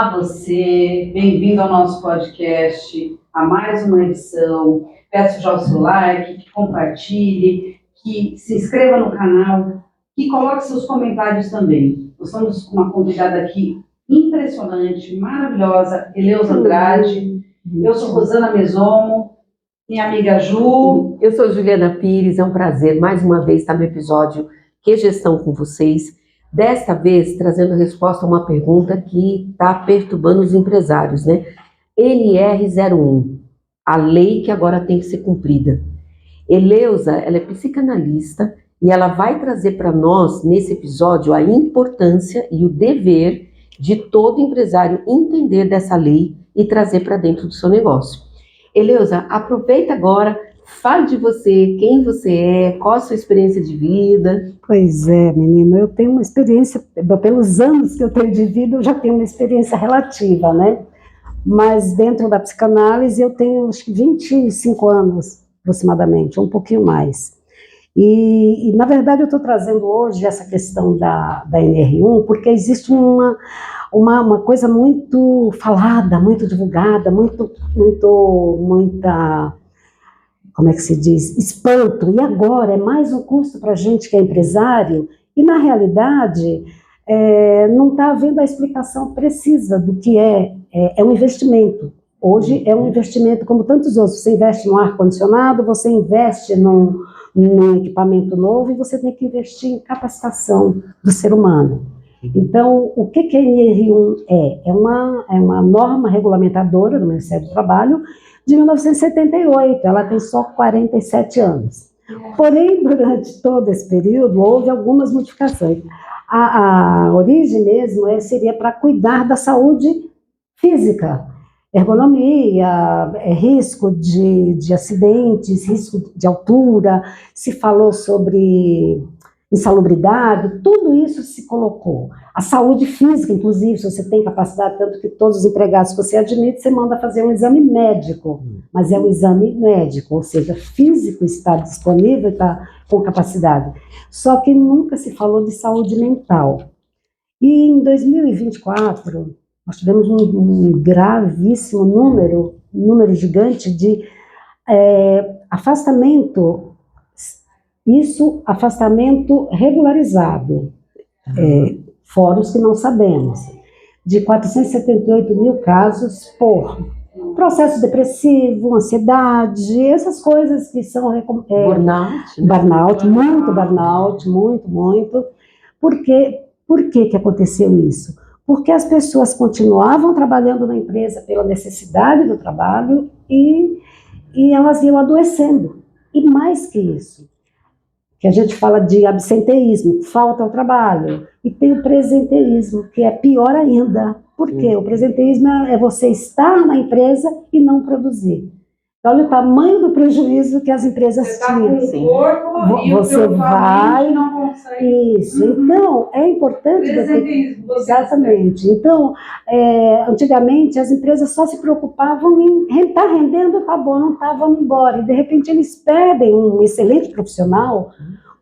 Olá, você, bem-vindo ao nosso podcast, a mais uma edição. Peço já o seu like, que compartilhe, que se inscreva no canal, que coloque seus comentários também. Nós estamos com uma convidada aqui impressionante, maravilhosa, Eleusa Andrade. Eu sou Rosana Mesomo, minha amiga Ju. Eu sou Juliana Pires, é um prazer mais uma vez estar no episódio Que Gestão com vocês. Desta vez, trazendo resposta a uma pergunta que está perturbando os empresários, né? NR01, a lei que agora tem que ser cumprida. Eleusa, ela é psicanalista e ela vai trazer para nós, nesse episódio, a importância e o dever de todo empresário entender dessa lei e trazer para dentro do seu negócio. Eleusa, aproveita agora, fale de você, quem você é, qual a sua experiência de vida. Pois é, menina, eu tenho uma experiência, pelos anos que eu tenho de vida, eu já tenho uma experiência relativa, né? Mas dentro da psicanálise eu tenho acho que 25 anos, aproximadamente, um pouquinho mais. E na verdade eu estou trazendo hoje essa questão da NR1, porque existe uma coisa muito falada, muito divulgada, muita, como é que se diz, espanto, e agora é mais um custo para a gente que é empresário, e na realidade não está havendo a explicação precisa do que é um investimento. Hoje é um investimento como tantos outros, você investe no ar-condicionado, você investe num equipamento novo e você tem que investir em capacitação do ser humano. Então, o que a NR1 é? É uma norma regulamentadora do Ministério do Trabalho de 1978, ela tem só 47 anos. Porém, durante todo esse período, houve algumas modificações. A origem mesmo seria para cuidar da saúde física, ergonomia, risco de acidentes, risco de altura, se falou sobre insalubridade, tudo isso se colocou. A saúde física, inclusive, se você tem capacidade, tanto que todos os empregados que você admite, você manda fazer um exame médico, mas é um exame médico, ou seja, físico está disponível, está com capacidade. Só que nunca se falou de saúde mental. E em 2024, nós tivemos um gravíssimo número gigante de afastamento, afastamento regularizado, fora os que não sabemos, de 478 mil casos por processo depressivo, ansiedade, essas coisas que são... Burnout, muito. Por que aconteceu isso? Porque as pessoas continuavam trabalhando na empresa pela necessidade do trabalho e elas iam adoecendo. E mais que isso, que a gente fala de absenteísmo, falta ao trabalho, e tem o presenteísmo, que é pior ainda. Por quê? O presenteísmo é você estar na empresa e não produzir. Olha o tamanho do prejuízo que as empresas tinham. Você está com o corpo e você vai, não consegue. Isso. Então, é importante... Exatamente. Então, antigamente, as empresas só se preocupavam em estar rendendo, tá bom, não tá, vamos embora. E, de repente, eles perdem um excelente profissional.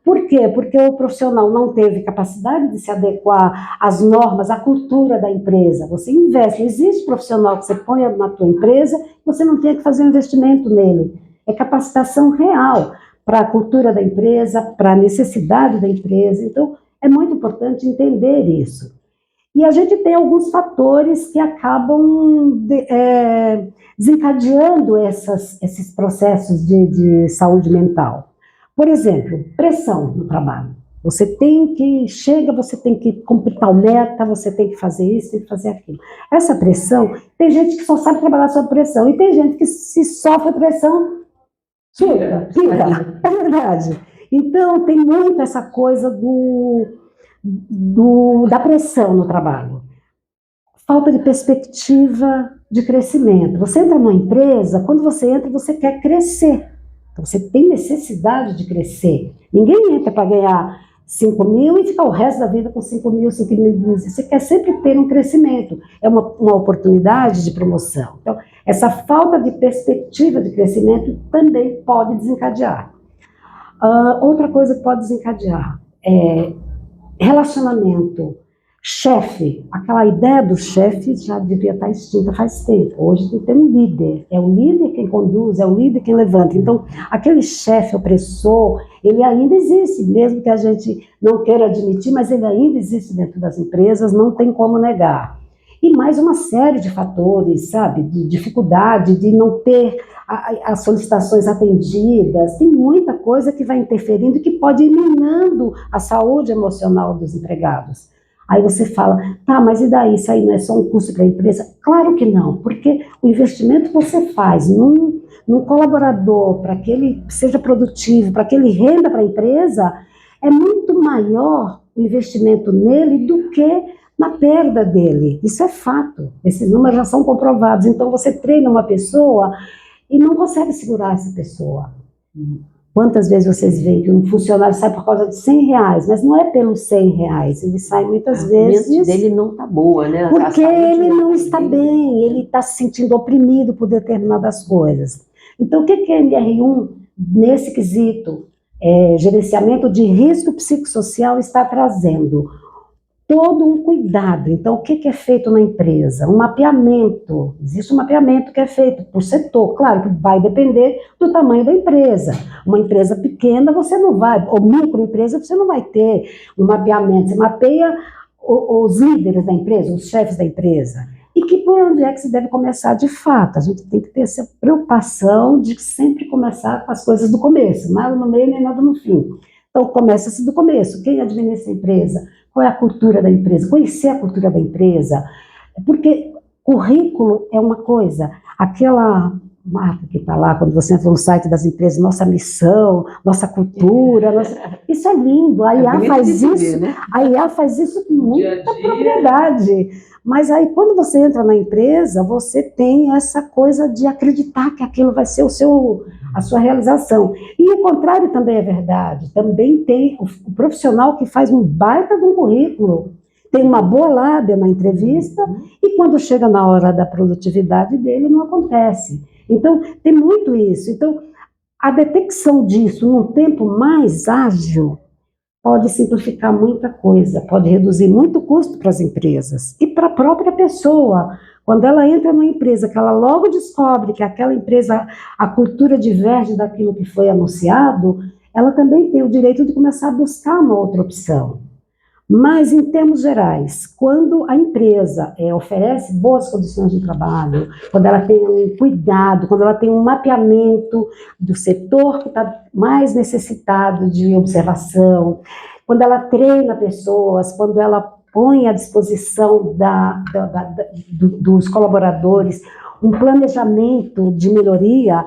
Por quê? Porque o profissional não teve capacidade de se adequar às normas, à cultura da empresa. Você investe, não existe profissional que você ponha na tua empresa, você não tem que fazer um investimento nele. É capacitação real para a cultura da empresa, para a necessidade da empresa. Então, é muito importante entender isso. E a gente tem alguns fatores que acabam desencadeando esses processos de saúde mental. Por exemplo, pressão no trabalho. Você tem que cumprir tal meta, você tem que fazer isso, tem que fazer aquilo. Essa pressão, tem gente que só sabe trabalhar sob pressão, e tem gente que se sofre pressão, fica. É verdade. Então, tem muito essa coisa da pressão no trabalho. Falta de perspectiva de crescimento. Você entra numa empresa, quando você entra, você quer crescer. Então, você tem necessidade de crescer. Ninguém entra para ganhar 5 mil e ficar o resto da vida com 5 mil. Você quer sempre ter um crescimento. É uma oportunidade de promoção. Então, essa falta de perspectiva de crescimento também pode desencadear. Outra coisa que pode desencadear é relacionamento Chefe, aquela ideia do chefe já devia estar extinta faz tempo. Hoje tem que ter um líder. É o líder quem conduz, é o líder quem levanta. Então, aquele chefe opressor, ele ainda existe, mesmo que a gente não queira admitir, mas ele ainda existe dentro das empresas, não tem como negar. E mais uma série de fatores, sabe, de dificuldade, de não ter as solicitações atendidas, tem muita coisa que vai interferindo e que pode ir minando a saúde emocional dos empregados. Aí você fala, tá, mas e daí? Isso aí não é só um custo para a empresa? Claro que não, porque o investimento que você faz num colaborador, para que ele seja produtivo, para que ele renda para a empresa, é muito maior o investimento nele do que na perda dele. Isso é fato, esses números já são comprovados. Então você treina uma pessoa e não consegue segurar essa pessoa. Quantas vezes vocês veem que um funcionário sai por causa de R$100, mas não é pelos R$100, ele sai muitas vezes... A mente dele não está boa, né? Porque ele não está bem, ele está se sentindo oprimido por determinadas coisas. Então, o que é NR1, nesse quesito, gerenciamento de risco psicossocial, está trazendo? Todo um cuidado. Então, o que é feito na empresa? Um mapeamento. Existe um mapeamento que é feito por setor. Claro que vai depender do tamanho da empresa. Uma empresa pequena, você não vai, ou microempresa, você não vai ter um mapeamento. Você mapeia os líderes da empresa, os chefes da empresa. E que por onde é que se deve começar de fato? A gente tem que ter essa preocupação de sempre começar com as coisas do começo, nada no meio nem nada no fim. Então, começa-se do começo. Quem administra a empresa? Qual é a cultura da empresa? Conhecer a cultura da empresa. Porque currículo é uma coisa. Aquela marca que está lá, quando você entra no site das empresas, nossa missão, nossa cultura, isso é lindo. A IA faz isso, né? A IA faz isso com muita propriedade. Mas aí, quando você entra na empresa, você tem essa coisa de acreditar que aquilo vai ser a sua realização. E o contrário também é verdade. Também tem o profissional que faz um baita de um currículo, tem uma boa lábia na entrevista, e quando chega na hora da produtividade dele, não acontece. Então, tem muito isso. Então, a detecção disso num tempo mais ágil pode simplificar muita coisa, pode reduzir muito custo para as empresas e para a própria pessoa. Quando ela entra numa empresa, que ela logo descobre que aquela empresa, a cultura diverge daquilo que foi anunciado, ela também tem o direito de começar a buscar uma outra opção. Mas, em termos gerais, quando a empresa oferece boas condições de trabalho, quando ela tem um cuidado, quando ela tem um mapeamento do setor que está mais necessitado de observação, quando ela treina pessoas, quando ela põe à disposição dos colaboradores um planejamento de melhoria,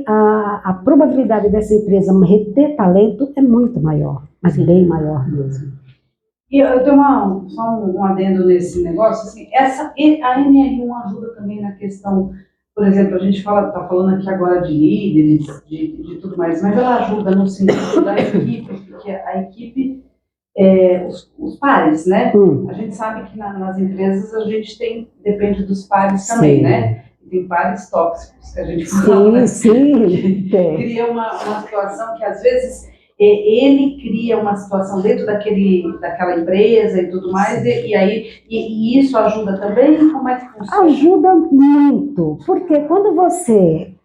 a probabilidade dessa empresa reter talento é muito maior, mas bem maior mesmo. E eu tenho só um adendo nesse negócio, assim, a NR1 ajuda também na questão, por exemplo, a gente está falando aqui agora de líderes, de tudo mais, mas ela ajuda no sentido da equipe, porque a equipe, os pares, né? A gente sabe que nas empresas a gente depende dos pares também, né? Tem pares tóxicos que a gente fala, que cria uma situação que às vezes... ele cria uma situação dentro daquela empresa e tudo mais, e isso ajuda também? Como é que funciona? Ajuda muito, porque quando você...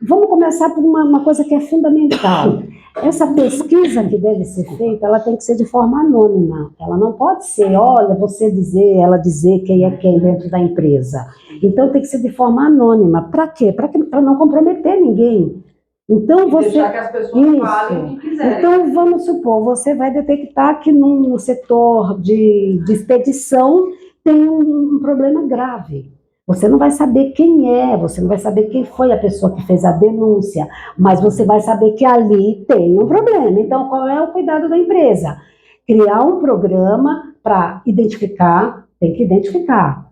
vamos começar por uma coisa que é fundamental. Essa pesquisa que deve ser feita, ela tem que ser de forma anônima. Ela não pode ser, olha, você dizer, ela dizer quem é quem dentro da empresa. Então tem que ser de forma anônima. Para quê? Para não comprometer ninguém. Então, deixar que as pessoas falem o que quiserem. Então, vamos supor, você vai detectar que no setor de expedição tem um problema grave. Você não vai saber quem você não vai saber quem foi a pessoa que fez a denúncia, mas você vai saber que ali tem um problema. Então, qual é o cuidado da empresa? Criar um programa para identificar, tem que identificar.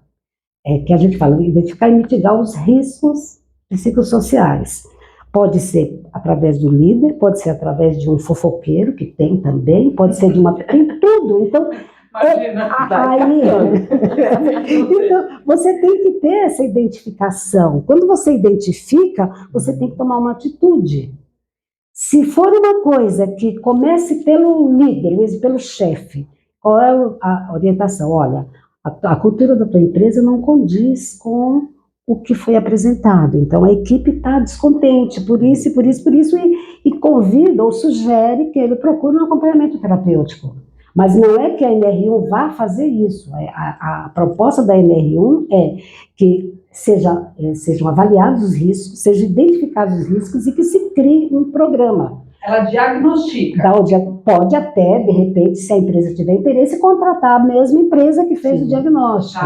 Que a gente fala, identificar e mitigar os riscos psicossociais. Pode ser através do líder, pode ser através de um fofoqueiro, que tem também, pode ser de tem tudo. Então, então, você tem que ter essa identificação. Quando você identifica, você tem que tomar uma atitude. Se for uma coisa que comece pelo líder, mesmo pelo chefe, Qual é a orientação? Olha, a cultura da tua empresa não condiz com o que foi apresentado. Então, a equipe está descontente por isso, e por isso, por isso, e convida ou sugere que ele procure um acompanhamento terapêutico. Mas não é que a NR1 vá fazer isso. A proposta da NR1 é que sejam avaliados os riscos, sejam identificados os riscos e que se crie um programa. Ela diagnostica. Pode até, de repente, se a empresa tiver interesse, contratar a mesma empresa que fez o diagnóstico.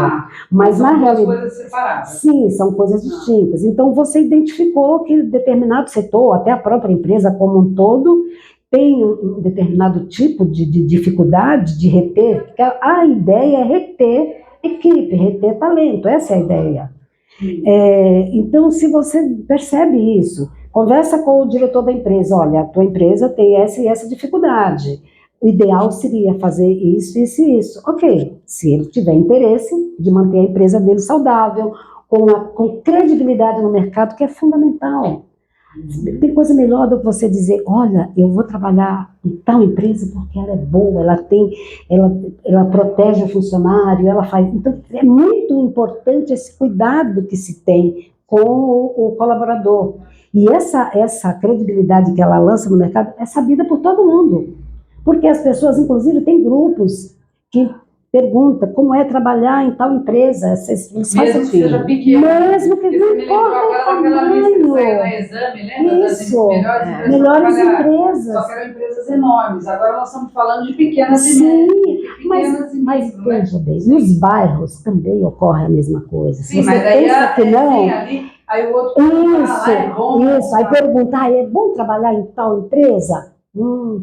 Mas na realidade, são coisas separadas. Sim, são coisas distintas. Então, você identificou que determinado setor, até a própria empresa como um todo, tem um determinado tipo de dificuldade de reter. A ideia é reter equipe, reter talento, essa é a ideia. Então, se você percebe isso, conversa com o diretor da empresa, olha, a tua empresa tem essa e essa dificuldade, o ideal seria fazer isso, isso e isso. Ok, se ele tiver interesse de manter a empresa dele saudável, com credibilidade no mercado, que é fundamental. Tem coisa melhor do que você dizer, olha, eu vou trabalhar em tal empresa porque ela é boa, ela protege o funcionário, ela faz... Então, é muito importante esse cuidado que se tem com o colaborador. E essa credibilidade que ela lança no mercado é sabida por todo mundo. Porque as pessoas, inclusive, têm grupos que perguntam como é trabalhar em tal empresa. Mesmo que seja pequeno. Mesmo que não importa o tamanho. Na exame, lembra? Isso, Das melhores empresas. Só que eram empresas enormes. Agora nós estamos falando de pequenas Sim, e médias. mas veja bem, nos bairros também ocorre a mesma coisa. Sim, se mas você aí pensa que não... ali, aí o outro é bom. Isso, aí pergunta, é bom trabalhar em tal empresa?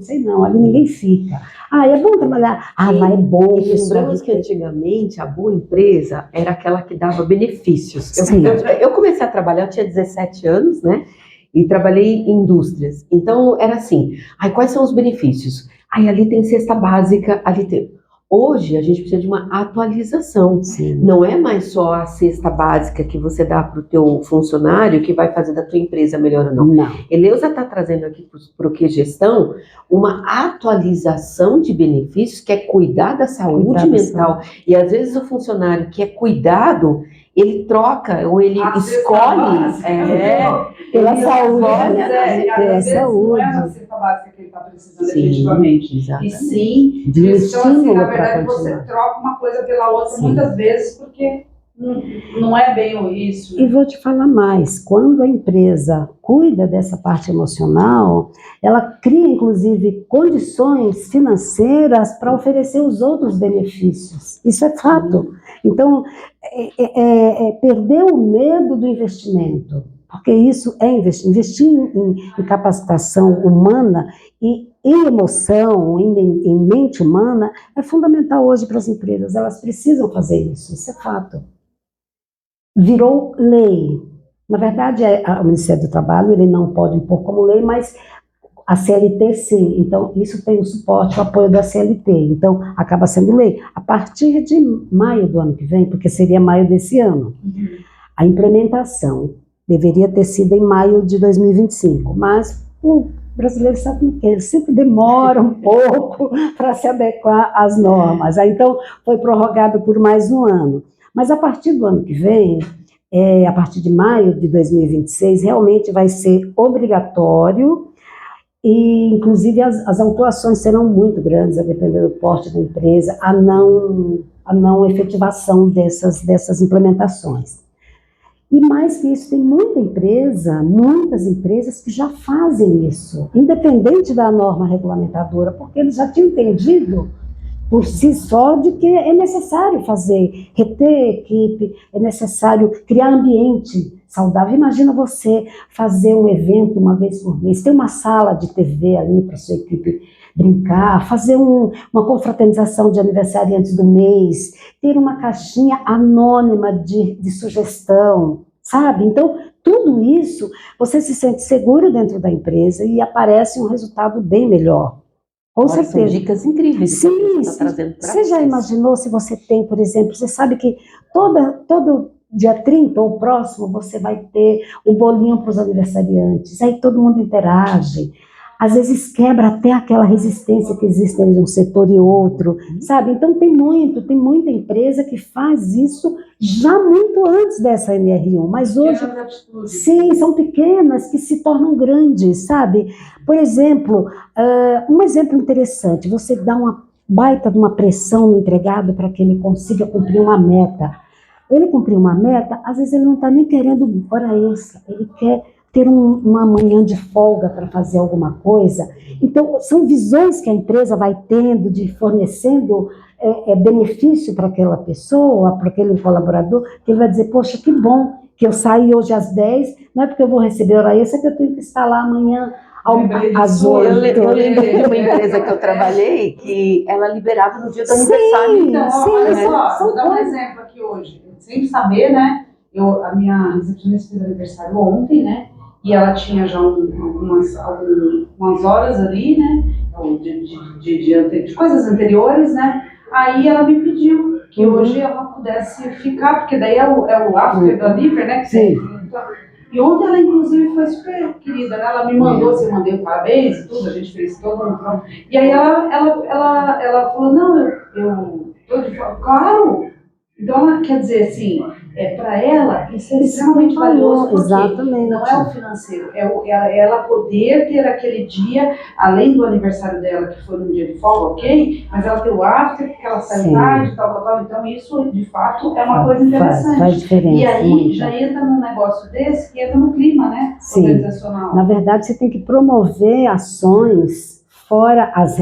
Sei não, ali ninguém fica. É bom trabalhar. Lá é bom. Lembramos que antigamente a boa empresa era aquela que dava benefícios. Sim. Eu comecei a trabalhar, eu tinha 17 anos, né? E trabalhei em indústrias. Então era assim, quais são os benefícios? Ali tem cesta básica, ali tem... Hoje a gente precisa de uma atualização. Sim. Não é mais só a cesta básica que você dá para o teu funcionário que vai fazer da tua empresa melhor ou não. Não. Eleusa está trazendo aqui para o Que Gestão uma atualização de benefícios que é cuidar da saúde mental. E às vezes o funcionário que é cuidado, ele troca ou ele escolhe pela saúde. Às vezes não é a cesta básica que ele está precisando efetivamente. Exatamente. E sim, de assim, na verdade, você troca uma coisa pela outra muitas vezes, porque não é bem isso. E vou te falar mais, quando a empresa cuida dessa parte emocional, ela cria, inclusive, condições financeiras para oferecer os outros benefícios. Isso é fato. Então, perder o medo do investimento, porque isso é investir em capacitação humana e em emoção, em mente humana, é fundamental hoje para as empresas. Elas precisam fazer isso é fato. Virou lei. Na verdade, o Ministério do Trabalho ele não pode impor como lei, mas a CLT sim. Então, isso tem o suporte, o apoio da CLT. Então, acaba sendo lei. A partir de maio do ano que vem, porque seria maio desse ano, a implementação deveria ter sido em maio de 2025, mas o brasileiro sabe que ele sempre demora um pouco para se adequar às normas. Então, foi prorrogado por mais um ano. Mas a partir do ano que vem, a partir de maio de 2026, realmente vai ser obrigatório e, inclusive, as autuações serão muito grandes, a depender do porte da empresa, a não efetivação dessas implementações. E mais que isso, tem muitas empresas que já fazem isso, independente da norma regulamentadora, porque eles já tinham entendido por si só de que é necessário reter equipe, é necessário criar ambiente saudável. Imagina você fazer um evento uma vez por mês, ter uma sala de TV ali para sua equipe brincar, fazer uma confraternização de aniversariantes do mês, ter uma caixinha anônima de sugestão, sabe? Então, tudo isso, você se sente seguro dentro da empresa e aparece um resultado bem melhor. Com certeza. São dicas incríveis que você está trazendo para você. Já imaginou se você tem, por exemplo, você sabe que todo dia 30 ou próximo você vai ter um bolinho para os aniversariantes, aí todo mundo interage. às vezes quebra até aquela resistência que existe entre um setor e outro, sabe? Então tem muita empresa que faz isso já muito antes dessa NR1, mas hoje, sim, são pequenas que se tornam grandes, sabe? Por exemplo, um exemplo interessante, você dá uma baita de uma pressão no empregado para que ele consiga cumprir uma meta. Ele cumprir uma meta, às vezes ele não está nem querendo hora extra, ele quer ter uma manhã de folga para fazer alguma coisa. Então, são visões que a empresa vai tendo, de fornecendo benefício para aquela pessoa, para aquele colaborador, que ele vai dizer, poxa, que bom que eu saí hoje às 10, não é porque eu vou receber hora extra que eu tenho que estar lá amanhã às 8. Eu lembro de uma empresa que eu trabalhei, que ela liberava no dia do aniversário. Então, olha só, vou dar um exemplo aqui hoje. Sem saber, né? A minha recepcionista fez aniversário ontem, né? E ela tinha já algumas horas ali, né? De coisas anteriores, né? Aí ela me pediu que hoje ela pudesse ficar, porque daí é o after da Liver, né? Sim. E ontem ela, inclusive, foi super querida, né? Ela me mandou, assim, eu mandei um parabéns e tudo, a gente fez todo um pronto. E aí ela falou, não, eu tô de fora. Claro! Então, ela quer dizer assim, para ela, isso é extremamente valioso, porque exatamente. Não é o financeiro, é ela poder ter aquele dia, além do aniversário dela, que foi um dia de folga, ok? Mas ela tem o after, porque ela sai tarde, tal. Então, isso, de fato, é uma coisa interessante. Faz diferença. E aí, muito. já entra num negócio desse, que entra no clima, né? Sim. Organizacional. Na verdade, você tem que promover ações, fora as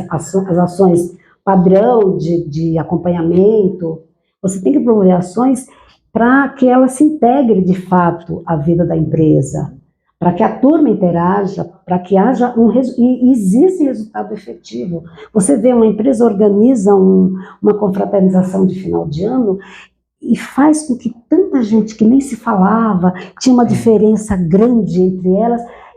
ações padrão de acompanhamento. Você tem que promover ações para que ela se integre de fato à vida da empresa, para que a turma interaja, para que haja e existe resultado efetivo. Você vê uma empresa organiza uma confraternização de final de ano e faz com que tanta gente que nem se falava, tinha uma diferença grande entre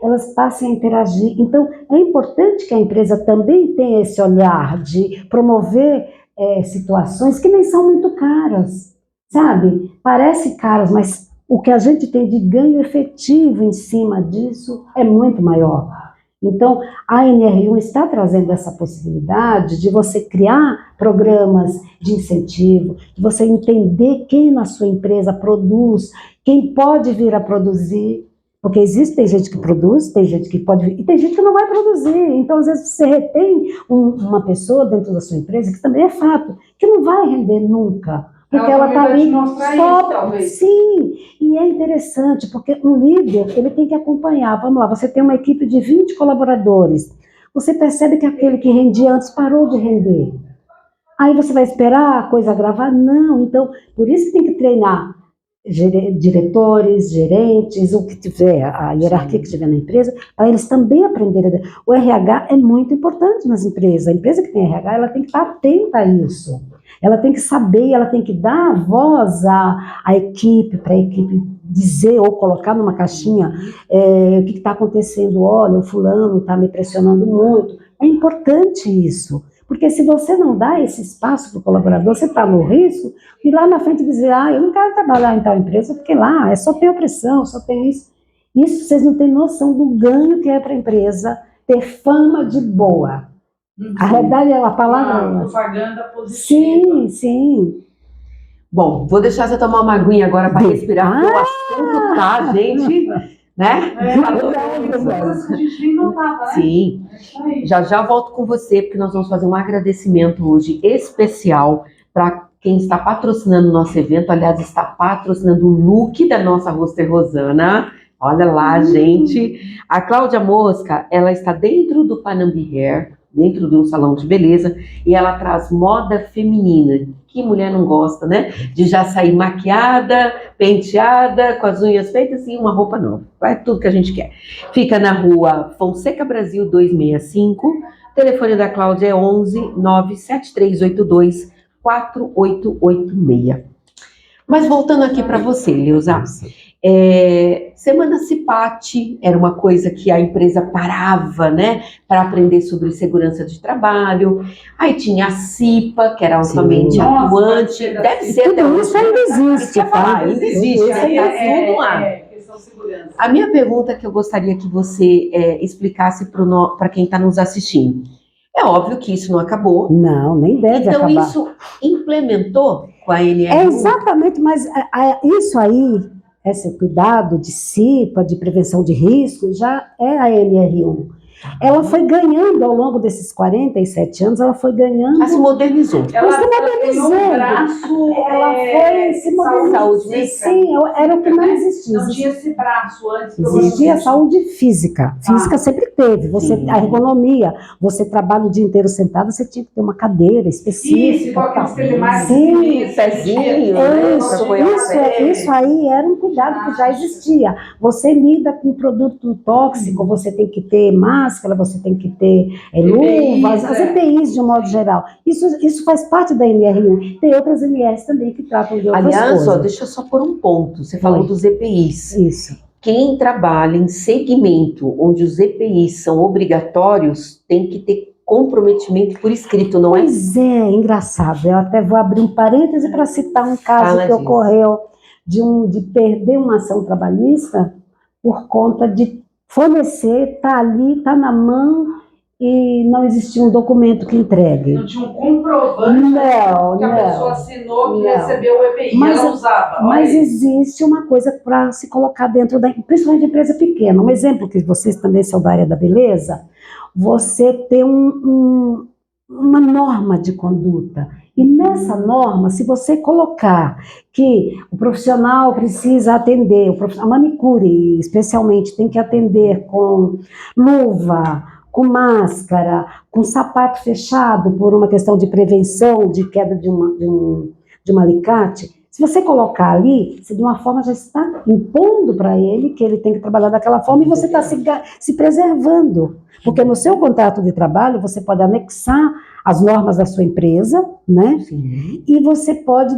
elas passem a interagir. Então, é importante que a empresa também tenha esse olhar de promover situações que nem são muito caras, sabe? Parece caras, mas o que a gente tem de ganho efetivo em cima disso é muito maior. Então, a NR1 está trazendo essa possibilidade de você criar programas de incentivo, de você entender quem na sua empresa produz, quem pode vir a produzir, porque tem gente que produz, tem gente que pode vir, e tem gente que não vai produzir. Então, às vezes, você retém uma pessoa dentro da sua empresa, que também é fato, que não vai render nunca. Porque ela está ali só. Sim, e é interessante, porque um líder, ele tem que acompanhar. Vamos lá, você tem uma equipe de 20 colaboradores. Você percebe que aquele que rendia antes parou de render. Aí você vai esperar a coisa gravar? Não. Então, por isso que tem que treinar diretores, gerentes, o que tiver, a hierarquia que tiver na empresa, para eles também aprenderem. O RH é muito importante nas empresas. A empresa que tem RH, ela tem que estar atenta a isso. Ela tem que saber, ela tem que dar voz à equipe, para a equipe dizer ou colocar numa caixinha o que está acontecendo. Olha, o fulano está me pressionando muito. É importante isso. Porque se você não dá esse espaço para o colaborador, você está no risco de lá na frente dizer, eu não quero trabalhar em tal empresa, porque lá só tem opressão, só tem isso. Isso vocês não têm noção do ganho que é para a empresa ter fama de boa. A realidade é a palavra. Propaganda positiva. Sim. Bom, vou deixar você tomar uma aguinha agora para respirar, porque o assunto tá, gente, né? Coisas que a gente nem notava, né? Sim. Já volto com você, porque nós vamos fazer um agradecimento hoje especial para quem está patrocinando o nosso evento. Aliás, está patrocinando o look da nossa roster Rosana. Olha lá, gente. A Cláudia Mosca, ela está dentro do Panambi Hair, dentro de um salão de beleza, e ela traz moda feminina. Que mulher não gosta, né? De já sair maquiada, penteada, com as unhas feitas e uma roupa nova. Vai tudo que a gente quer. Fica na rua Fonseca Brasil 265. O telefone da Cláudia é 11 97382 4886. Mas voltando aqui para você, Leusa. Semana Cipate era uma coisa que a empresa parava, né, para aprender sobre segurança de trabalho. Aí tinha a CIPA, que era altamente atuante. Deve ser até hoje. Isso ainda existe. Ainda existe. Tudo lá. Operação Segurança. A minha pergunta que eu gostaria que você explicasse para quem está nos assistindo. É óbvio que isso não acabou. Não, nem deve então, acabar. Então, isso implementou com a NR1? É exatamente, mas isso aí, esse cuidado de CIPA, de prevenção de risco, já é a NR1. Ela foi ganhando ao longo desses 47 anos, ela foi ganhando. Ela se modernizou. Ela se modernizou. Ela foi se modernizando. Sim, era o que não existia. Não tinha esse braço antes. Existia saúde física. Física sempre teve. A ergonomia, você trabalha o dia inteiro sentado, você tinha que ter uma cadeira específica. Sim, pezinho. Isso aí era um cuidado que já existia. Você lida com produto tóxico, você tem que ter máscara, você tem que ter luvas, as EPIs de um modo geral. Isso faz parte da NR1. Tem outras NRs também que tratam de outras coisas. Aliás, deixa eu só pôr um ponto. Você falou dos EPIs. Isso. Quem trabalha em segmento onde os EPIs são obrigatórios tem que ter comprometimento por escrito, não é? Pois é, engraçado. Eu até vou abrir um parêntese para citar um caso que ocorreu de perder uma ação trabalhista por conta de fornecer, tá ali, tá na mão e não existia um documento que entregue. Não tinha um comprovante que a pessoa assinou que recebeu o EPI, ela usava. Mas existe uma coisa para se colocar dentro principalmente empresa pequena. Um exemplo que vocês também são da área da beleza, você tem uma norma de conduta. E nessa norma, se você colocar que o profissional precisa atender, a manicure especialmente tem que atender com luva, com máscara, com sapato fechado por uma questão de prevenção de queda de um alicate, se você colocar ali, você de uma forma já está impondo para ele que ele tem que trabalhar daquela forma e você está se preservando. Porque no seu contrato de trabalho você pode anexar as normas da sua empresa, né? Sim. E você pode,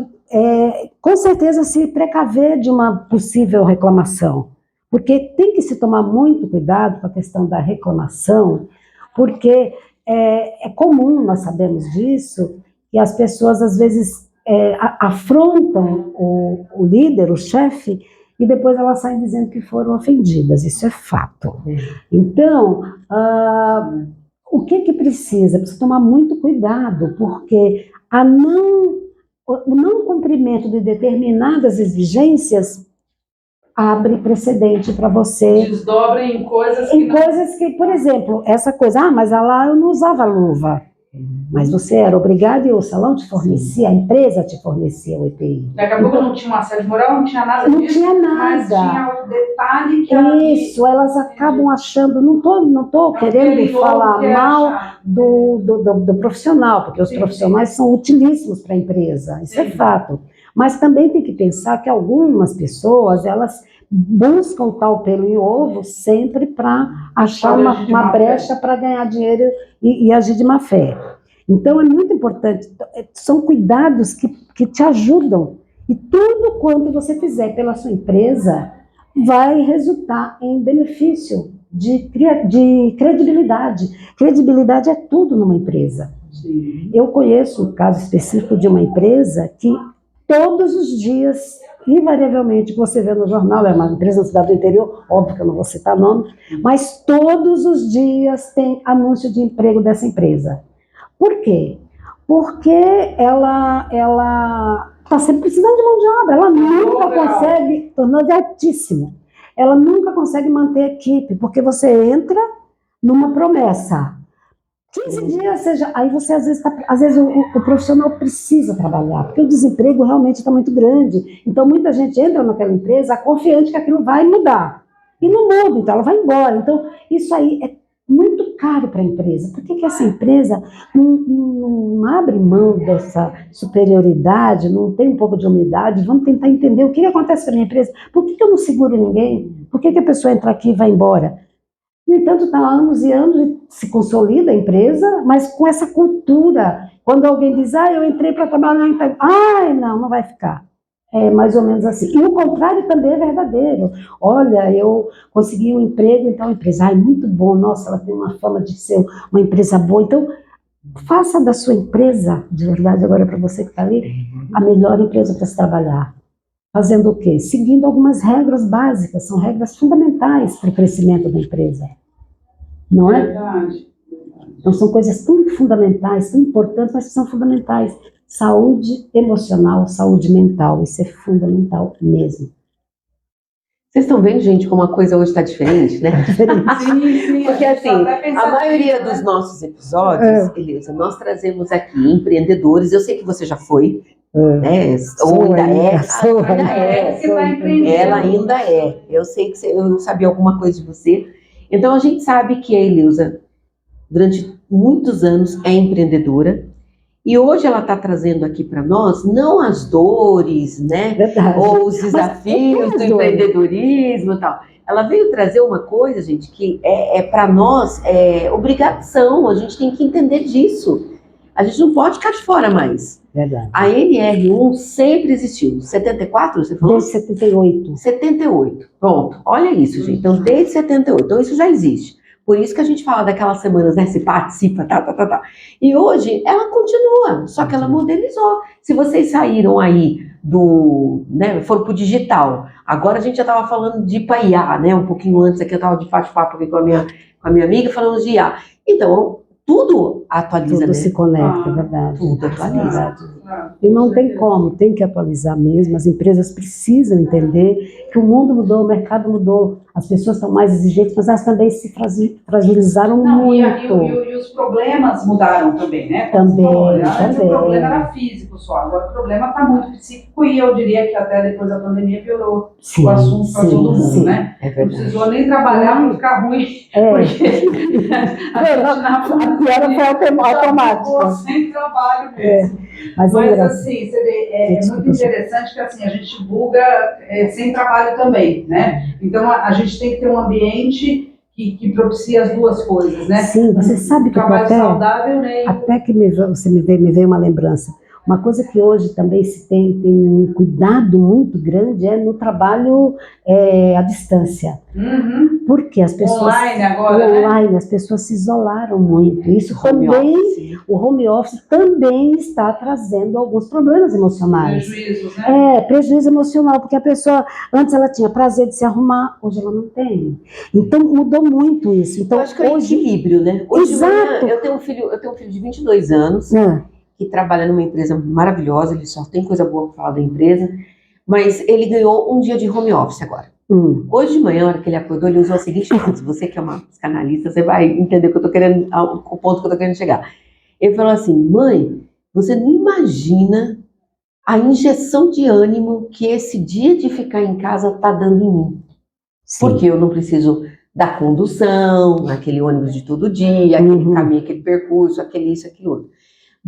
com certeza, se precaver de uma possível reclamação. Porque tem que se tomar muito cuidado com a questão da reclamação, porque é comum, nós sabemos disso, que as pessoas às vezes afrontam o líder, o chefe, e depois elas saem dizendo que foram ofendidas. Isso é fato. Então, o que precisa? Precisa tomar muito cuidado, porque o não cumprimento de determinadas exigências abre precedente para você. Desdobra em coisas que, por exemplo, essa coisa, mas lá eu não usava luva. Mas você era obrigado e o salão te fornecia, a empresa te fornecia o EPI. Daqui a pouco não tinha uma assédio moral, não tinha nada disso. Não tinha nada. Mas tinha o detalhe que Isso, elas acabam achando, não tô querendo falar mal do profissional, porque os profissionais são utilíssimos para a empresa, isso é fato. Mas também tem que pensar que algumas pessoas, elas buscam o tal pelo em ovo sempre para achar uma brecha para ganhar dinheiro e agir de má fé. Então é muito importante, são cuidados que te ajudam. E tudo quanto você fizer pela sua empresa vai resultar em benefício de credibilidade. Credibilidade é tudo numa empresa. Sim. Eu conheço um caso específico de uma empresa que todos os dias, invariavelmente, que você vê no jornal, é uma empresa na cidade do interior, óbvio que eu não vou citar nome, mas todos os dias tem anúncio de emprego dessa empresa. Por quê? Porque ela está sempre precisando de mão de obra, ela nunca consegue, tornando altíssimo, ela nunca consegue manter a equipe, porque você entra numa promessa. 15 dias, aí você às vezes o profissional precisa trabalhar, porque o desemprego realmente está muito grande. Então muita gente entra naquela empresa confiante que aquilo vai mudar. E não muda, então ela vai embora. Então isso aí é muito caro para a empresa. Por que essa empresa não abre mão dessa superioridade, não tem um pouco de humildade? Vamos tentar entender o que acontece com a minha empresa. Por que eu não seguro ninguém? Por que a pessoa entra aqui e vai embora? No entanto, está há anos e anos e se consolida a empresa, mas com essa cultura. Quando alguém diz, eu entrei para trabalhar, não vai ficar. É mais ou menos assim. E o contrário também é verdadeiro. Olha, eu consegui um emprego, então a empresa, muito bom, nossa, ela tem uma fama de ser uma empresa boa. Então, faça da sua empresa, de verdade, agora para você que está ali, a melhor empresa para se trabalhar. Fazendo o quê? Seguindo algumas regras básicas, são regras fundamentais para o crescimento da empresa. Não é? Verdade. Então, são coisas tão fundamentais, tão importantes, mas são fundamentais. Saúde emocional, saúde mental, isso é fundamental mesmo. Vocês estão vendo, gente, como a coisa hoje está diferente, né? Sim, Porque assim, a maioria dos nossos episódios, Elisa, nós trazemos aqui empreendedores. Eu sei que você já foi, né? Ou ainda é. Sou Ainda é. Você vai empreender. Ela ainda é. Eu sei que eu sabia alguma coisa de você. Então a gente sabe que a Elisa, durante muitos anos, é empreendedora. E hoje ela está trazendo aqui para nós, não as dores, né? Verdade. Ou os desafios do empreendedorismo e tal. Ela veio trazer uma coisa, gente, que para nós é obrigação, a gente tem que entender disso. A gente não pode ficar de fora mais. Verdade. A NR1 sempre existiu. 74, você falou? Desde 78. 78. Pronto. Olha isso, gente. Então, desde 78. Então, isso já existe. Por isso que a gente fala daquelas semanas, né? Se participa, tá. E hoje, ela continua. Só que ela modelizou. Se vocês saíram aí né? Foram pro digital. Agora a gente já estava falando de IA, né? Um pouquinho antes aqui eu estava de bate-papo aqui com a minha amiga, falando de IA. Então, tudo atualiza, Tudo né? se conecta, é verdade. Tudo atualiza. E não tem como, tem que atualizar mesmo. As empresas precisam entender que o mundo mudou, o mercado mudou, as pessoas estão mais exigentes, mas elas também se fragilizaram muito. E os problemas mudaram também, né? Também. Antes o problema era físico só, agora o problema está muito psíquico e eu diria que até depois da pandemia piorou o assunto para todo mundo, né? É Não verdade. precisou nem trabalhar para ficar ruim, porque a foi automático. Sem trabalho mesmo. Mas assim, você vê, é muito interessante que assim, a gente divulga sem trabalho também, né? Então a gente tem que ter um ambiente que propicia as duas coisas, né? Sim, você sabe que trabalho saudável, né? Até que me veio uma lembrança. Uma coisa que hoje também se tem um cuidado muito grande é no trabalho à distância. Uhum. Porque as pessoas... Online agora, né? As pessoas se isolaram muito. Isso também, o home office também está trazendo alguns problemas emocionais. Prejuízos, né? Prejuízo emocional, porque a pessoa, antes ela tinha prazer de se arrumar, hoje ela não tem. Então mudou muito isso. Então, eu acho que é hoje, equilíbrio, né? Hoje exato. Eu tenho um filho de 22 anos, que trabalha numa empresa maravilhosa, ele só tem coisa boa para falar da empresa, mas ele ganhou um dia de home office agora. Hoje de manhã, na hora que ele acordou, ele usou a seguinte frase, você que é uma psicanalista, você vai entender o ponto que eu tô querendo chegar. Ele falou assim, mãe, você não imagina a injeção de ânimo que esse dia de ficar em casa está dando em mim. Sim. Porque eu não preciso da condução, aquele ônibus de todo dia, aquele caminho, aquele percurso, aquele isso, aquilo outro.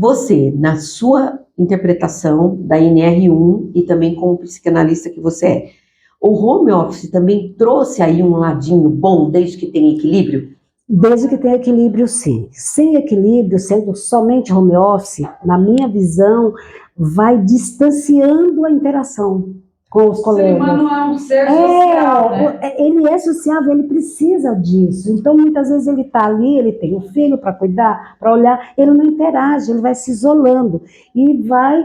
Você, na sua interpretação da NR1 e também como psicanalista que você é, o home office também trouxe aí um ladinho bom, desde que tem equilíbrio? Desde que tem equilíbrio, sim. Sem equilíbrio, sendo somente home office, na minha visão, vai distanciando a interação com os colegas. O ser humano é um ser social, né? Ele é sociável, ele precisa disso. Então, muitas vezes ele está ali, ele tem um filho para cuidar, para olhar, ele não interage, ele vai se isolando e vai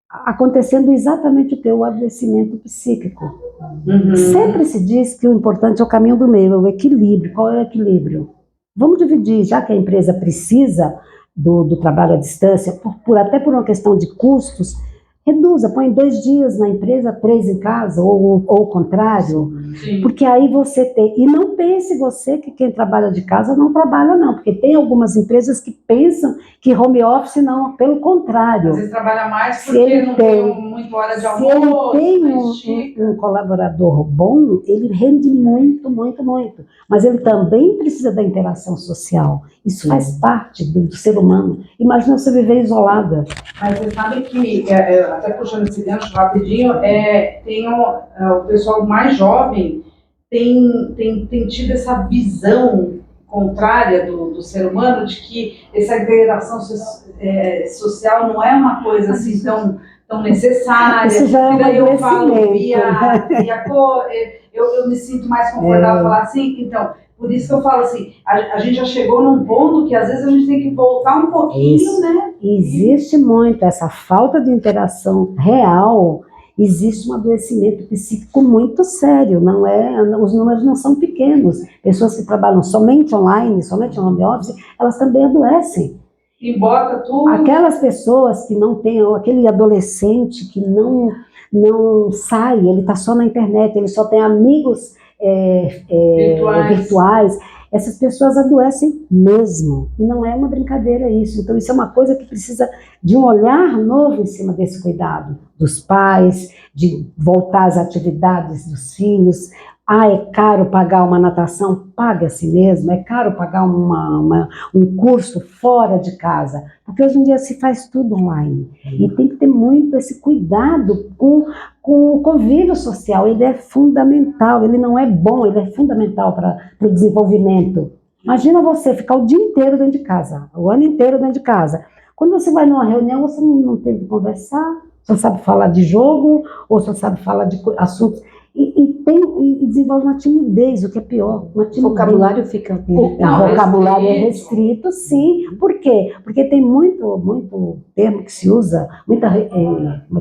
acontecendo exatamente o teu adoecimento psíquico. Sempre se diz que o importante é o caminho do meio, o equilíbrio. Qual é o equilíbrio? Vamos dividir, já que a empresa precisa do trabalho à distância, até por uma questão de custos, reduza, põe 2 dias na empresa, 3 em casa, ou o contrário. Sim. Porque aí você tem... E não pense você que quem trabalha de casa não trabalha, não. Porque tem algumas empresas que pensam que home office não, pelo contrário. Às vezes trabalha mais porque não tem muita hora de almoço. Se ele tem um colaborador bom, ele rende muito, muito, muito. Mas ele também precisa da interação social. Isso faz parte do ser humano. Imagina você viver isolada. Mas você sabe que, até puxando esse gancho rapidinho, tem o pessoal mais jovem tem tido essa visão contrária do ser humano de que essa integração social não é uma coisa assim tão necessária. Isso já é um daí eu falo eu me sinto mais confortável falar assim, então... Por isso que eu falo assim, a gente já chegou num ponto que às vezes a gente tem que voltar um pouquinho, né? Existe muito essa falta de interação real existe um adoecimento psíquico muito sério, não é? Os números não são pequenos. Pessoas que trabalham somente online, somente no home office, elas também adoecem. E bota tudo. Aquelas pessoas que não têm, aquele adolescente que não sai, ele está só na internet, ele só tem amigos virtuais, essas pessoas adoecem mesmo. Não é uma brincadeira isso. Então isso é uma coisa que precisa de um olhar novo em cima desse cuidado dos pais, de voltar às atividades dos filhos. É caro pagar uma natação? Paga a si mesmo. É caro pagar um curso fora de casa, porque hoje em dia se faz tudo online. E tem que ter muito esse cuidado com o convívio social. Ele é fundamental, ele não é bom, ele é fundamental para o desenvolvimento. Imagina você ficar o dia inteiro dentro de casa, o ano inteiro dentro de casa. Quando você vai numa reunião, você não tem que conversar, só sabe falar de jogo, ou só sabe falar de assuntos. E desenvolve uma timidez, o que é pior. Uma timidez. O vocabulário fica... O vocabulário é restrito, sim. Por quê? Porque tem muito termo que se usa, muita...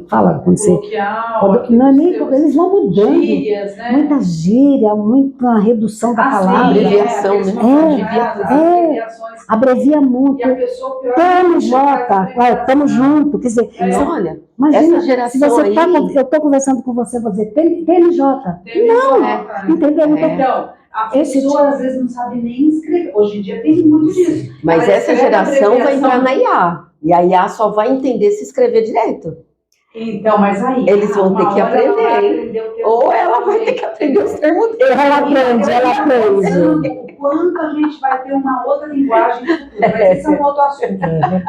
fala quando você... Não é nem, eles vão mudando. Gírias, né? Muita gíria, muita redução da palavra. Abreviação, né? Abrevia muito. E a pessoa pior... Tamo tamo junto. Quer dizer, olha, imagina, essa geração se você aí... eu estou conversando com você, vou dizer TNJ. Não, entendeu? Então, a pessoa às vezes não sabe nem escrever. Hoje em dia tem muito disso. Mas essa geração vai entrar na IA. E a IA só vai entender se escrever direito. Então, mas aí... Eles vão ter que aprender. Ou ela vai ter que aprender os termos dele. Ela aprende. O quanto a gente vai ter uma outra linguagem no futuro. Mas esse é um outro assunto.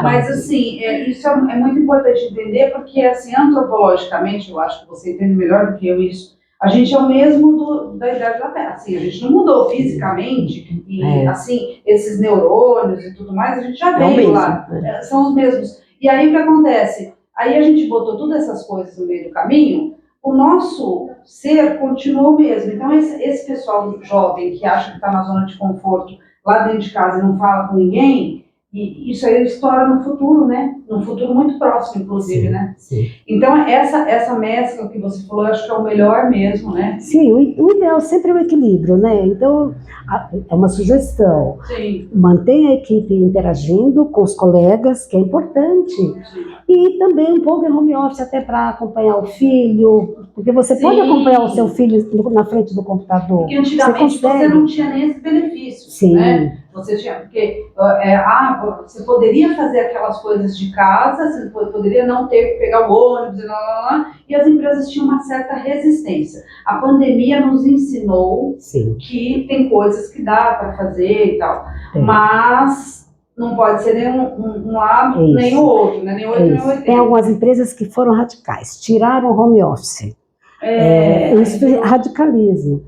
Mas, assim, isso é muito importante entender, porque, assim, antropologicamente, eu acho que você entende melhor do que eu isso, a gente é o mesmo da Idade da Pedra. Assim, a gente não mudou fisicamente, e, assim, esses neurônios e tudo mais, a gente já veio lá. São os mesmos. E aí, o que acontece? Aí a gente botou todas essas coisas no meio do caminho, o nosso ser continuou o mesmo. Então, esse pessoal jovem que acha que está na zona de conforto, lá dentro de casa e não fala com ninguém, e isso aí estoura no futuro, né? No futuro muito próximo, inclusive, né? Sim. Então, essa mescla que você falou, eu acho que é o melhor mesmo, né? Sim, o ideal sempre é o equilíbrio, né? Então, é uma sugestão. Sim. Mantenha a equipe interagindo com os colegas, que é importante. Sim. E também um pouco em home office, até para acompanhar o filho, porque você pode acompanhar o seu filho na frente do computador. Porque antigamente você não tinha nem esse benefício. Sim. Né? Você tinha, porque você poderia fazer aquelas coisas de casa, você poderia não ter que pegar o ônibus e as empresas tinham uma certa resistência. A pandemia nos ensinou que tem coisas que dá para fazer e tal, mas não pode ser nem um lado, nem o outro, né? Nem 8 nem 80. Tem algumas empresas que foram radicais, tiraram o home office. Isso é radicalismo.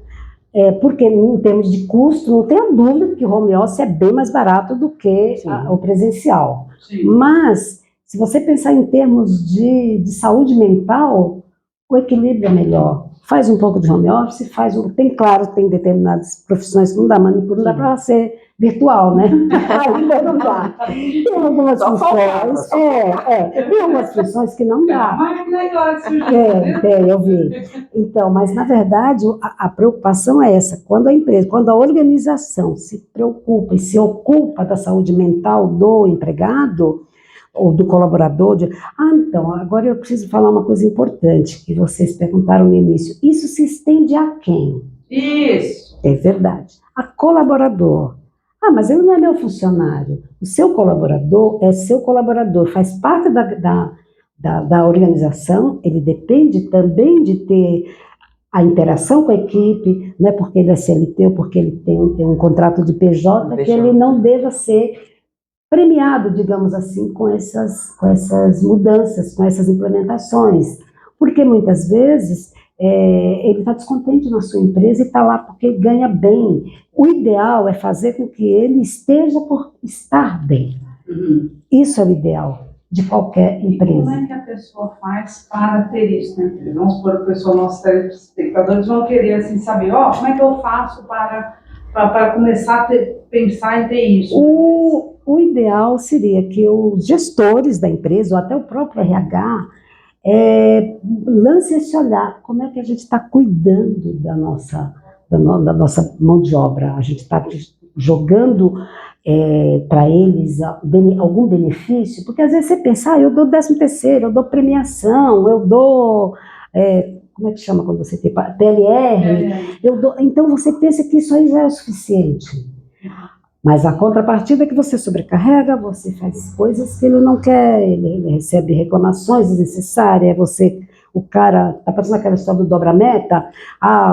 Porque em termos de custo, não tenha dúvida que o home office é bem mais barato do que o presencial. Sim. Mas, se você pensar em termos de saúde mental, o equilíbrio é melhor. Faz um pouco de home office, tem determinadas profissões que não dá, manicure não dá para ser virtual, né? Ainda não dá. Tem algumas funções, tem algumas funções que não dá. Eu vi. Então, mas na verdade a preocupação é essa. Quando a organização se preocupa e se ocupa da saúde mental do empregado ou do colaborador, então, agora eu preciso falar uma coisa importante que vocês perguntaram no início. Isso se estende a quem? Isso. É verdade. A colaborador. Mas ele não é meu funcionário. O seu colaborador é seu colaborador, faz parte da organização, ele depende também de ter a interação com a equipe, não é porque ele é CLT ou porque ele tem um contrato de PJ que ele não deva ser premiado, digamos assim, com essas mudanças, com essas implementações. Porque muitas vezes ele está descontente na sua empresa e está lá porque ganha bem. O ideal é fazer com que ele esteja por estar bem. Uhum. Isso é o ideal de qualquer empresa. E como é que a pessoa faz para ter isso, né? Vamos supor que o pessoal, nossos telespectadores vão querer assim, saber, como é que eu faço para começar a pensar em ter isso? O ideal seria que os gestores da empresa, ou até o próprio RH, lance esse olhar, como é que a gente está cuidando da nossa mão de obra, a gente está jogando para eles algum benefício, porque às vezes você pensa, eu dou 13º, eu dou premiação, eu dou, como é que chama quando você tem PLR, então você pensa que isso aí já é o suficiente. Mas a contrapartida é que você sobrecarrega, você faz coisas que ele não quer, ele recebe reclamações desnecessárias, o cara, tá parecendo aquela história do dobra-meta,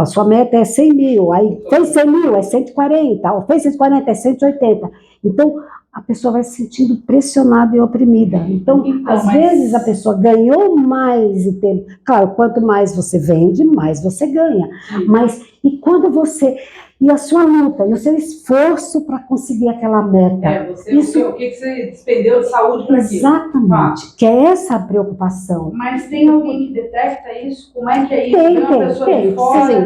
sua meta é 100 mil, aí fez 100 mil, é 140, ou fez 140, é 180. Então, a pessoa vai se sentindo pressionada e oprimida. Então às vezes a pessoa ganhou mais em tempo. Claro, quanto mais você vende, mais você ganha. Mas, e quando você... E a sua luta, e o seu esforço para conseguir aquela meta. O que você despendeu de saúde para aquilo. Exatamente, que é essa a preocupação. Mas tem alguém que detecta isso? Como é que é isso? Tem, uma pessoa de fora?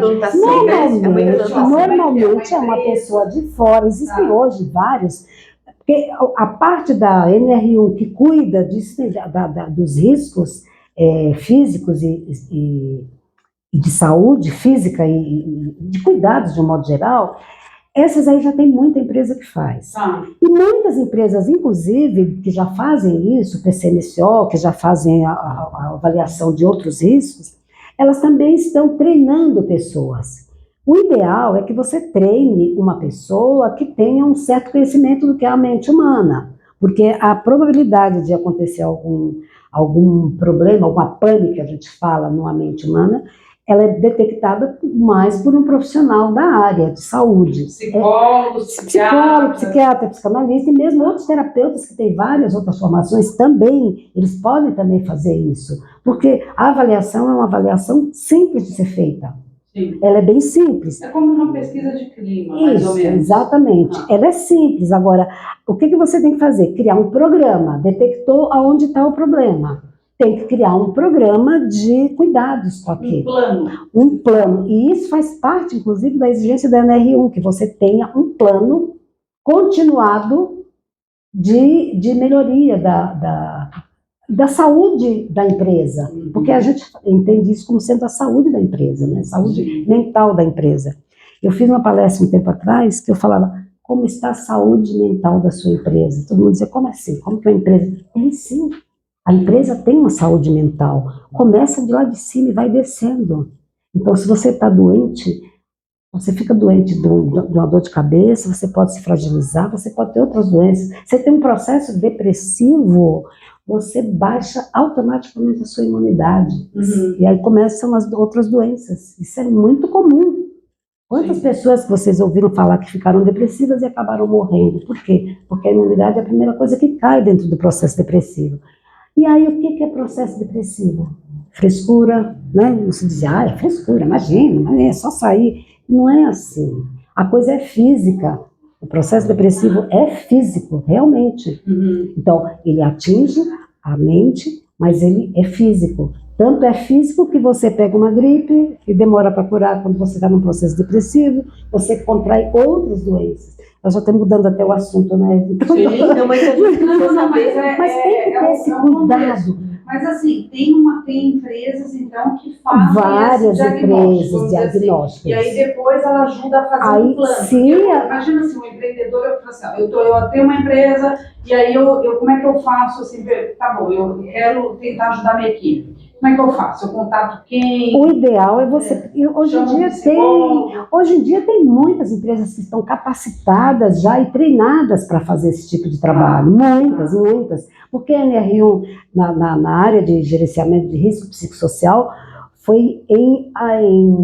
Normalmente é uma pessoa de fora. Existem hoje vários, porque a parte da NR1 que cuida disso, dos riscos físicos e de saúde física e de cuidados de um modo geral, essas aí já tem muita empresa que faz. E muitas empresas, inclusive, que já fazem isso, PCMSO, que já fazem a avaliação de outros riscos, elas também estão treinando pessoas. O ideal é que você treine uma pessoa que tenha um certo conhecimento do que é a mente humana, porque a probabilidade de acontecer algum problema, alguma pane que a gente fala numa mente humana, ela é detectada mais por um profissional da área de saúde. Psicólogo, psiquiatra, psicanalista, e mesmo outros terapeutas que têm várias outras formações também, eles podem também fazer isso. Porque a avaliação é uma avaliação simples de ser feita. Sim. Ela é bem simples. É como uma pesquisa de clima, mais ou menos. Exatamente. Ela é simples. Agora, o que você tem que fazer? Criar um programa. Detectou aonde está o problema. Tem que criar um programa de cuidados com aquilo. Um plano. E isso faz parte, inclusive, da exigência da NR1, que você tenha um plano continuado de melhoria da saúde da empresa. Porque a gente entende isso como sendo a saúde da empresa, né? Saúde mental da empresa. Eu fiz uma palestra um tempo atrás que eu falava como está a saúde mental da sua empresa. Todo mundo dizia, como assim? Como que uma empresa... Sim. A empresa tem uma saúde mental, começa de lá de cima e vai descendo. Então, se você está doente, você fica doente de uma dor de cabeça, você pode se fragilizar, você pode ter outras doenças. Você tem um processo depressivo, você baixa automaticamente a sua imunidade. E aí começam as outras doenças. Isso é muito comum. Quantas pessoas que vocês ouviram falar que ficaram depressivas e acabaram morrendo? Por quê? Porque a imunidade é a primeira coisa que cai dentro do processo depressivo. E aí, o que é processo depressivo? Frescura, né? Você diz, é frescura, imagina, é só sair. Não é assim. A coisa é física. O processo depressivo é físico, realmente. Então, ele atinge a mente, mas ele é físico. Tanto é físico que você pega uma gripe e demora para curar quando você está num processo depressivo, você contrai outras doenças. Nós já estamos mudando até o assunto, né? Sim, então, mas a gente não saber, mas tem que ter esse cuidado. Mas assim, tem empresas então que fazem várias empresas diagnósticos. E aí depois ela ajuda a fazer um plano. Sim, imagina assim, um empreendedor, eu falo assim, eu tenho uma empresa e aí eu como é que eu faço assim, tá bom, eu quero tentar ajudar minha equipe. Como é que eu faço? Eu contato quem? O ideal é você... Hoje em dia tem muitas empresas que estão capacitadas já e treinadas para fazer esse tipo de trabalho. Muitas. Porque a NR1, na área de gerenciamento de risco psicossocial, foi em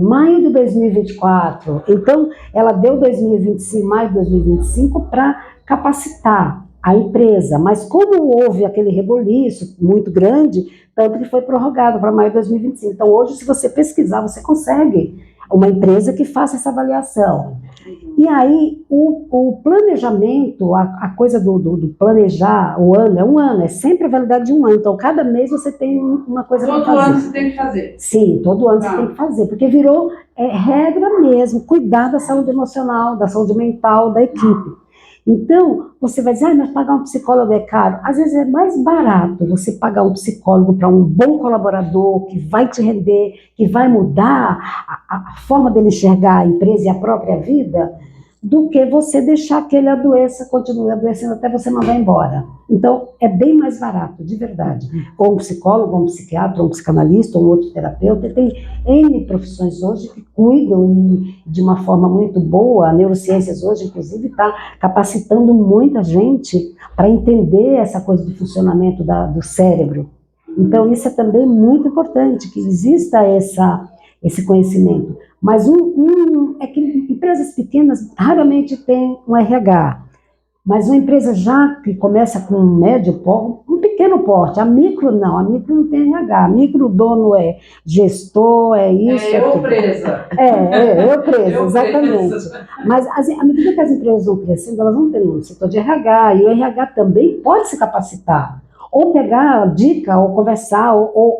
maio de 2024. Então, ela deu 2025, maio de 2025 para capacitar a empresa, mas como houve aquele reboliço muito grande, tanto que foi prorrogado para maio de 2025. Então, hoje, se você pesquisar, você consegue uma empresa que faça essa avaliação. E aí, o planejamento, a coisa do planejar o ano, é um ano, é sempre a validade de um ano. Então, cada mês você tem uma coisa para fazer. Todo ano você tem que fazer? Sim, todo ano você tem que fazer, porque virou regra mesmo, cuidar da saúde emocional, da saúde mental da equipe. Então, você vai dizer, mas pagar um psicólogo é caro. Às vezes é mais barato você pagar um psicólogo para um bom colaborador, que vai te render, que vai mudar a forma dele enxergar a empresa e a própria vida, do que você deixar que ele adoeça, continue adoecendo até você mandar embora. Então, é bem mais barato, de verdade. Ou um psicólogo, ou um psiquiatra, ou um psicanalista, ou outro terapeuta. Tem N profissões hoje que cuidam de uma forma muito boa. A neurociências hoje, inclusive, está capacitando muita gente para entender essa coisa do funcionamento do cérebro. Então, isso é também muito importante, que exista esse conhecimento. Mas é que empresas pequenas raramente têm um RH, mas uma empresa já que começa com um médio porte, um pequeno porte, a micro não tem RH, a micro o dono é gestor, é isso. É eu presa. Eu presa, exatamente. Mas à medida que as empresas vão crescendo, elas vão tendo um setor de RH, e o RH também pode se capacitar. Ou pegar dica, ou conversar, ou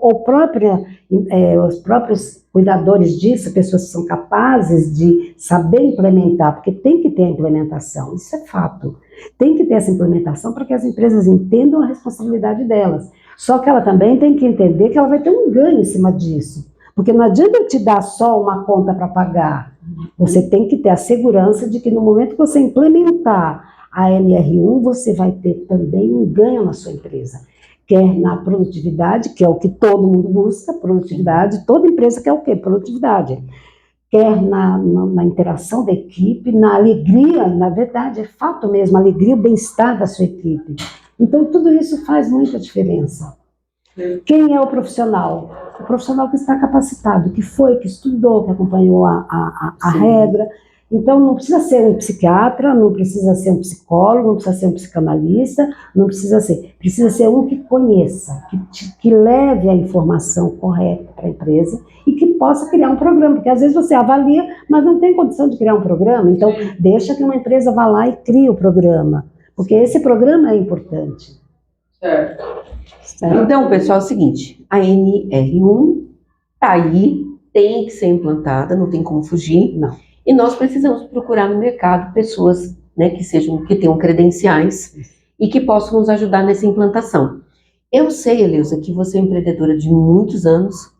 os próprios cuidadores disso, pessoas que são capazes de saber implementar, porque tem que ter a implementação, isso é fato. Tem que ter essa implementação para que as empresas entendam a responsabilidade delas. Só que ela também tem que entender que ela vai ter um ganho em cima disso. Porque não adianta eu te dar só uma conta para pagar. Você tem que ter a segurança de que no momento que você implementar a NR1, você vai ter também um ganho na sua empresa. Quer na produtividade, que é o que todo mundo busca, produtividade, toda empresa quer o quê? Produtividade. Quer na interação da equipe, na alegria, na verdade, é fato mesmo, a alegria, o bem-estar da sua equipe. Então, tudo isso faz muita diferença. Quem é o profissional? O profissional que está capacitado, que estudou, que acompanhou a regra. Então, não precisa ser um psiquiatra, não precisa ser um psicólogo, não precisa ser um psicanalista, precisa ser um que conheça, que leve a informação correta para a empresa e que possa criar um programa, porque às vezes você avalia, mas não tem condição de criar um programa, então deixa que uma empresa vá lá e crie o programa, porque esse programa é importante. Certo. Então, pessoal, é o seguinte, a NR1 está aí, tem que ser implantada, não tem como fugir. Não. E nós precisamos procurar no mercado pessoas, né, que tenham credenciais e que possam nos ajudar nessa implantação. Eu sei, Eleusa, que você é empreendedora de muitos anos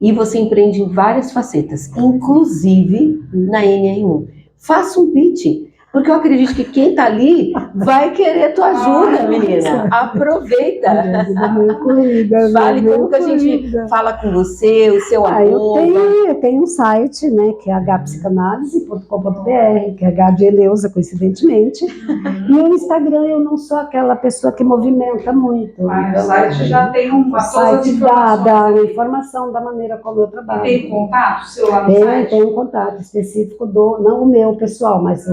e você empreende em várias facetas, inclusive na NR1. Faça um pitch, porque eu acredito que quem está ali vai querer tua ajuda, menina. Aproveita. Fale como que a gente fala com você, o seu amor. Eu tenho um site, né, que é hpsicanalise.com.br, que é H de Eleusa, coincidentemente. E o Instagram, eu não sou aquela pessoa que movimenta muito. O site já tem o site dá a informação da maneira como eu trabalho. E tem contato seu lá no site? Tem um contato específico não o meu pessoal, mas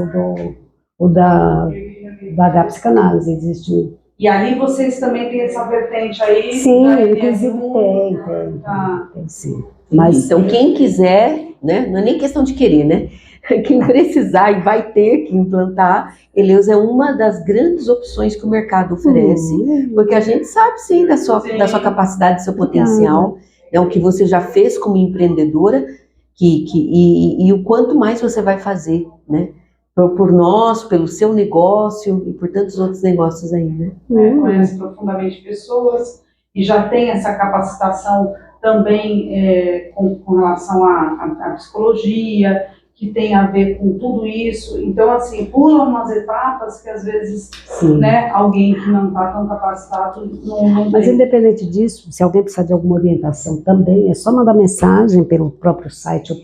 o da Hpsicanálise, existe um. E aí vocês também têm essa vertente aí? Sim, inclusive tem sim. Mas, então, quem quiser, né, não é nem questão de querer, né? Quem precisar e vai ter que implantar, Eleusa é uma das grandes opções que o mercado oferece, porque a gente sabe sim da sua capacidade, do seu potencial, né, o que você já fez como empreendedora e o quanto mais você vai fazer, né? Por nós, pelo seu negócio e por tantos outros negócios aí, né? Conhece profundamente pessoas e já tem essa capacitação também com relação à psicologia, que tem a ver com tudo isso. Então, assim, pulam umas etapas que às vezes, né, alguém que não está tão capacitado não Mas independente disso, se alguém precisar de alguma orientação também, é só mandar mensagem pelo próprio site ou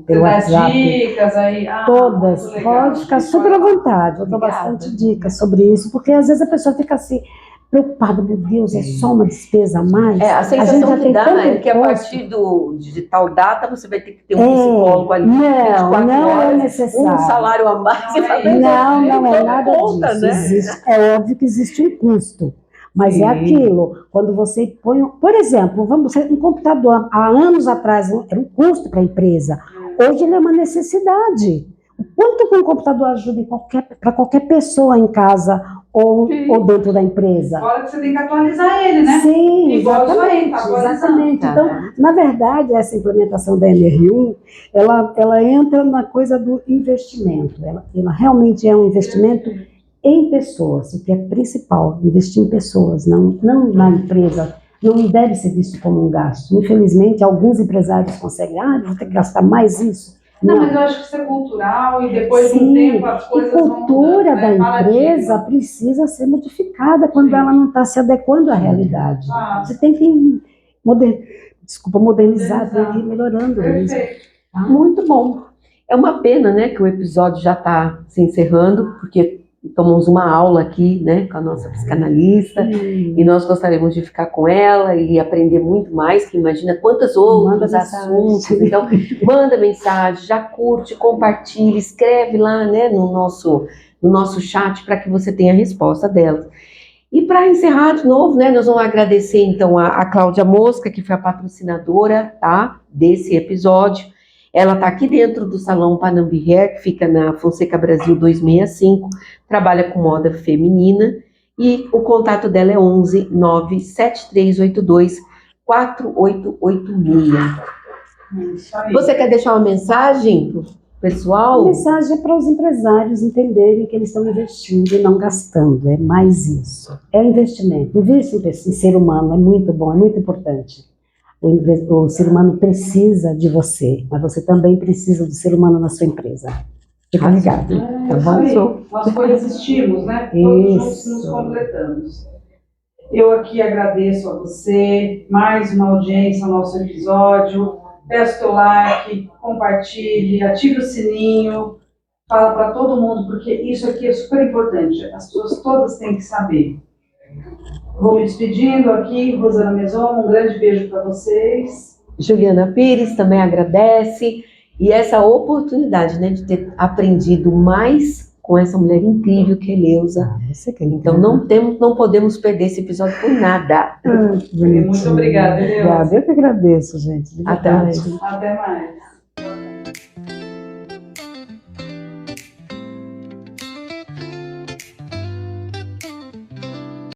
pelo WhatsApp. Dicas aí. Todas. Pode ficar super à vontade. Eu dou bastante dicas sobre isso, porque às vezes a pessoa fica assim, preocupada, meu Deus, é só uma despesa a mais? A sensação que dá é que a partir de tal data você vai ter que ter um psicólogo ali. Não é necessário. Um salário a mais. Não é nada disso. Né? É óbvio que existe um custo. Mas é aquilo, quando você põe, por exemplo, um computador há anos atrás era um custo para a empresa. Hoje ele é uma necessidade. O quanto que um computador ajuda para qualquer pessoa em casa ou dentro da empresa? Agora que você tem que atualizar ele, né? Sim, exatamente. Então, na verdade, essa implementação da NR1, ela entra na coisa do investimento. Ela realmente é um investimento em pessoas, o que é principal, investir em pessoas, não na empresa. Não deve ser visto como um gasto. Infelizmente, alguns empresários conseguem, vou ter que gastar mais isso. Não, mas eu acho que isso é cultural e depois de um Sim, tempo as coisas a cultura vão mudando, da empresa precisa ser modificada quando Sim. ela não está se adequando à realidade. Você tem que modernizar, tem que ir melhorando mesmo. Perfeito. Tá? Muito bom. É uma pena, né, que o episódio já está se encerrando, porque tomamos uma aula aqui, né, com a nossa psicanalista, e nós gostaríamos de ficar com ela e aprender muito mais, que imagina quantos outros assuntos. Então, manda mensagem, já curte, compartilha, escreve lá, né, no nosso chat para que você tenha a resposta delas. E para encerrar de novo, né, nós vamos agradecer então a Cláudia Mosca, que foi a patrocinadora, tá, desse episódio. Ela está aqui dentro do Salão Panambi Hair, que fica na Fonseca Brasil 265, trabalha com moda feminina, e o contato dela é 11 97382 4886. Você quer deixar uma mensagem pro pessoal? A mensagem é para os empresários entenderem que eles estão investindo e não gastando, é mais isso. É investimento. Investir em ser humano é muito bom, é muito importante. O ser humano precisa de você, mas você também precisa do ser humano na sua empresa. Fica ligado. Tá bom? Nós coexistimos, né? Todos juntos nos completamos. Eu aqui agradeço a você, mais uma audiência ao nosso episódio. Peço teu like, compartilhe, ative o sininho, fala para todo mundo, porque isso aqui é super importante. As pessoas todas têm que saber. Vou me despedindo aqui, Rosana Meson, um grande beijo para vocês. Juliana Pires também agradece, e essa oportunidade, né, de ter aprendido mais com essa mulher incrível que é Eleusa. Então não podemos perder esse episódio por nada. Muito obrigada, Eleusa. Eu que agradeço, gente. Até mais. Até mais.